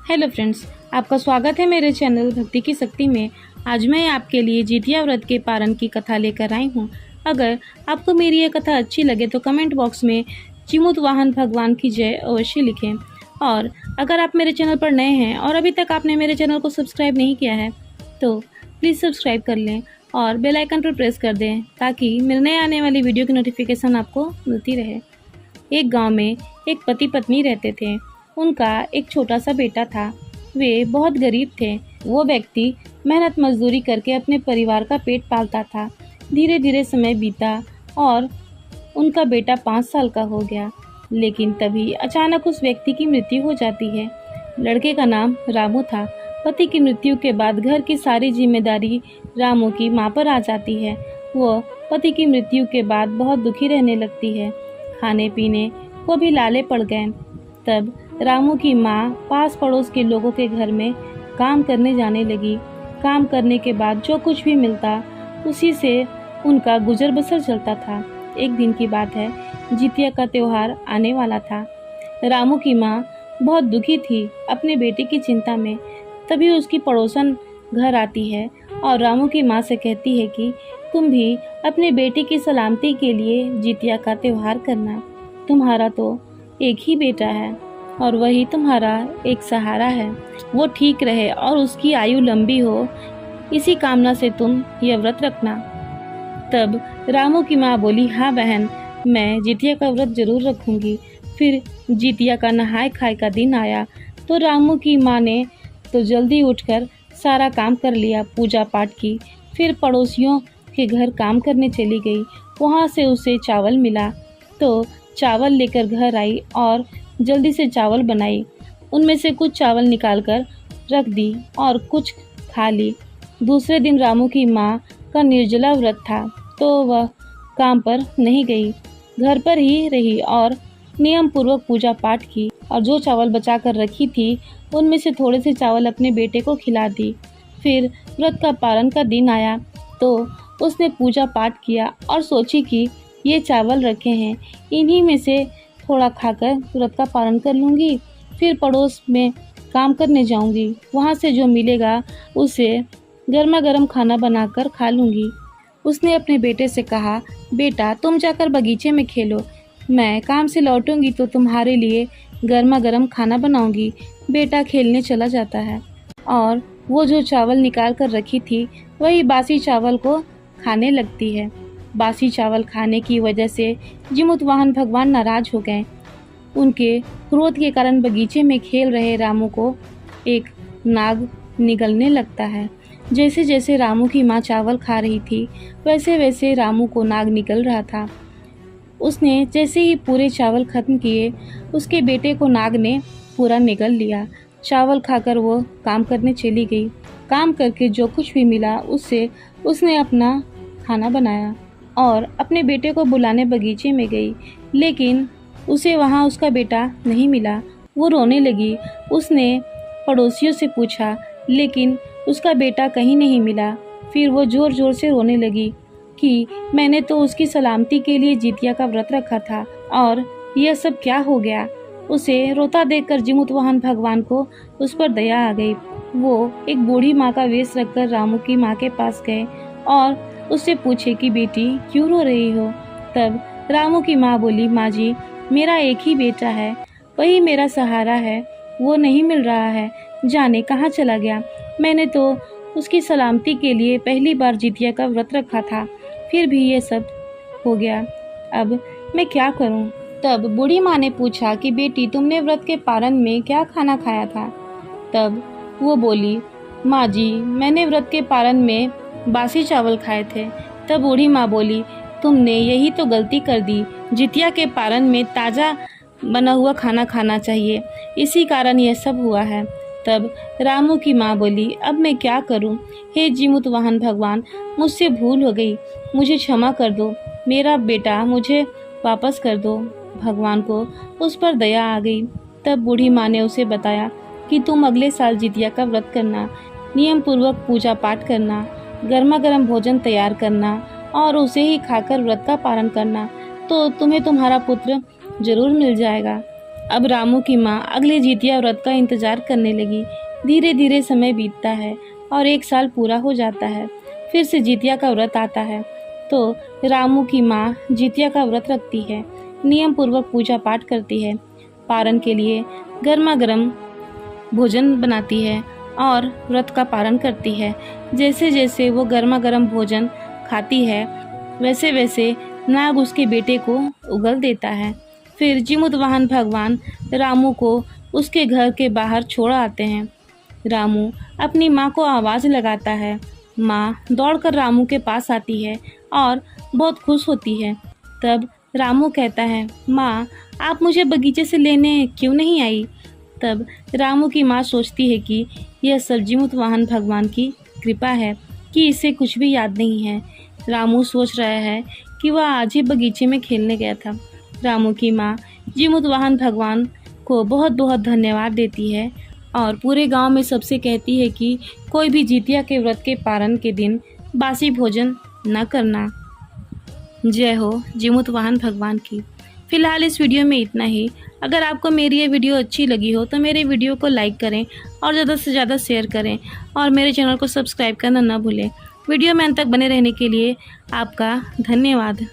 Hello friends, आपका स्वागत है मेरे चैनल भक्ति की शक्ति में। आज मैं आपके लिए जितिया व्रत के पारण की कथा लेकर आई हूँ। अगर आपको मेरी ये कथा अच्छी लगे तो कमेंट बॉक्स में चिमुत वाहन भगवान की जय अवश्य लिखें। और अगर आप मेरे चैनल पर नए हैं और अभी तक आपने मेरे चैनल को सब्सक्राइब नहीं किया है तो प्लीज़ सब्सक्राइब कर लें और बेल आइकन पर प्रेस कर दें ताकि मेरे नए आने वाली वीडियो की नोटिफिकेशन आपको मिलती रहे। एक गांव में एक पति पत्नी रहते थे। उनका एक छोटा सा बेटा था। वे बहुत गरीब थे। वो व्यक्ति मेहनत मजदूरी करके अपने परिवार का पेट पालता था। धीरे धीरे समय बीता और उनका बेटा 5 साल का हो गया। लेकिन तभी अचानक उस व्यक्ति की मृत्यु हो जाती है। लड़के का नाम रामू था। पति की मृत्यु के बाद घर की सारी जिम्मेदारी रामू की माँ पर आ जाती है। वो पति की मृत्यु के बाद बहुत दुखी रहने लगती है। खाने पीने को भी लाले पड़ गए। तब रामू की माँ पास पड़ोस के लोगों के घर में काम करने जाने लगी। काम करने के बाद जो कुछ भी मिलता उसी से उनका गुजर बसर चलता था। एक दिन की बात है, जितिया का त्योहार आने वाला था। रामू की माँ बहुत दुखी थी अपने बेटे की चिंता में। तभी उसकी पड़ोसन घर आती है और रामू की माँ से कहती है कि तुम भी अपने बेटे की सलामती के लिए जितिया का त्योहार करना। तुम्हारा तो एक ही बेटा है और वही तुम्हारा एक सहारा है। वो ठीक रहे और उसकी आयु लंबी हो, इसी कामना से तुम यह व्रत रखना। तब रामू की माँ बोली, हाँ बहन, मैं जितिया का व्रत जरूर रखूंगी। फिर जितिया का नहाय खाए का दिन आया तो रामू की माँ ने तो जल्दी उठकर सारा काम कर लिया, पूजा पाठ की। फिर पड़ोसियों के घर काम करने चली गई। वहाँ से उसे चावल मिला तो चावल लेकर घर आई और जल्दी से चावल बनाई। उनमें से कुछ चावल निकालकर रख दी और कुछ खा ली। दूसरे दिन रामू की माँ का निर्जला व्रत था तो वह काम पर नहीं गई, घर पर ही रही और नियम पूर्वक पूजा पाठ की। और जो चावल बचा कर रखी थी उनमें से थोड़े से चावल अपने बेटे को खिला दी। फिर व्रत का पारण का दिन आया तो उसने पूजा पाठ किया और सोची कि ये चावल रखे हैं, इन्हीं में से थोड़ा खाकर व्रत का पारण कर लूँगी। फिर पड़ोस में काम करने जाऊँगी, वहाँ से जो मिलेगा उसे गर्मा गर्म खाना बनाकर खा लूँगी। उसने अपने बेटे से कहा, बेटा तुम जाकर बगीचे में खेलो, मैं काम से लौटूंगी तो तुम्हारे लिए गर्मा गर्म खाना बनाऊंगी। बेटा खेलने चला जाता है और वो जो चावल निकाल कर रखी थी वही बासी चावल को खाने लगती है। बासी चावल खाने की वजह से जिमुत वाहन भगवान नाराज हो गए। उनके क्रोध के कारण बगीचे में खेल रहे रामू को एक नाग निगलने लगता है। जैसे जैसे रामू की माँ चावल खा रही थी वैसे वैसे रामू को नाग निकल रहा था। उसने जैसे ही पूरे चावल खत्म किए उसके बेटे को नाग ने पूरा निगल लिया। चावल खाकर वो काम करने चली गई। काम करके जो कुछ भी मिला उससे उसने अपना खाना बनाया और अपने बेटे को बुलाने बगीचे में गई, लेकिन उसे वहाँ उसका बेटा नहीं मिला। वो रोने लगी। उसने पड़ोसियों से पूछा लेकिन उसका बेटा कहीं नहीं मिला। फिर वो ज़ोर ज़ोर से रोने लगी कि मैंने तो उसकी सलामती के लिए जितिया का व्रत रखा था और यह सब क्या हो गया। उसे रोता देखकर जिमुत वाहन भगवान को उस पर दया आ गई। वो एक बूढ़ी माँ का वेश रखकर रामू की माँ के पास गए और उससे पूछे कि बेटी क्यों रो रही हो। तब रामू की माँ बोली, माँ जी, मेरा एक ही बेटा है, वही मेरा सहारा है, वो नहीं मिल रहा है, जाने कहाँ चला गया। मैंने तो उसकी सलामती के लिए पहली बार जितिया का व्रत रखा था, फिर भी ये सब हो गया, अब मैं क्या करूं। तब बूढ़ी माँ ने पूछा कि बेटी तुमने व्रत के पारण में क्या खाना खाया था। तब वो बोली, माँ जी, मैंने व्रत के पारण में बासी चावल खाए थे। तब बूढ़ी माँ बोली, तुमने यही तो गलती कर दी, जितिया के पारण में ताज़ा बना हुआ खाना खाना चाहिए, इसी कारण यह सब हुआ है। तब रामू की माँ बोली, अब मैं क्या करूं? हे जिमुत वाहन भगवान, मुझसे भूल हो गई, मुझे क्षमा कर दो, मेरा बेटा मुझे वापस कर दो। भगवान को उस पर दया आ गई। तब बूढ़ी माँ ने उसे बताया कि तुम अगले साल जितिया का व्रत करना, नियम पूर्वक पूजा पाठ करना, गर्मा गर्म भोजन तैयार करना और उसे ही खाकर व्रत का पारण करना, तो तुम्हें तुम्हारा पुत्र जरूर मिल जाएगा। अब रामू की माँ अगले जितिया व्रत का इंतजार करने लगी। धीरे धीरे समय बीतता है और 1 साल पूरा हो जाता है। फिर से जितिया का व्रत आता है तो रामू की माँ जितिया का व्रत रखती है, नियम पूर्वक पूजा पाठ करती है, पारण के लिए गर्मा गर्म भोजन बनाती है और व्रत का पारण करती है। जैसे जैसे वो गर्मा गर्म भोजन खाती है वैसे वैसे नाग उसके बेटे को उगल देता है। फिर जिमुतवाहन भगवान रामू को उसके घर के बाहर छोड़ आते हैं। रामू अपनी माँ को आवाज़ लगाता है। माँ दौड़कर रामू के पास आती है और बहुत खुश होती है। तब रामू कहता है, माँ आप मुझे बगीचे से लेने क्यों नहीं आई? तब रामू की माँ सोचती है कि यह सब जिमुतवाहन भगवान की कृपा है कि इसे कुछ भी याद नहीं है। रामू सोच रहा है कि वह आज ही बगीचे में खेलने गया था। रामू की माँ जिमुतवाहन भगवान को बहुत बहुत धन्यवाद देती है और पूरे गांव में सबसे कहती है कि कोई भी जितिया के व्रत के पारण के दिन बासी भोजन न करना। जय हो जिमुतवाहन भगवान की। फिलहाल इस वीडियो में इतना ही। अगर आपको मेरी ये वीडियो अच्छी लगी हो तो मेरे वीडियो को लाइक करें और ज़्यादा से ज़्यादा शेयर करें और मेरे चैनल को सब्सक्राइब करना न भूलें। वीडियो में अंत तक बने रहने के लिए आपका धन्यवाद।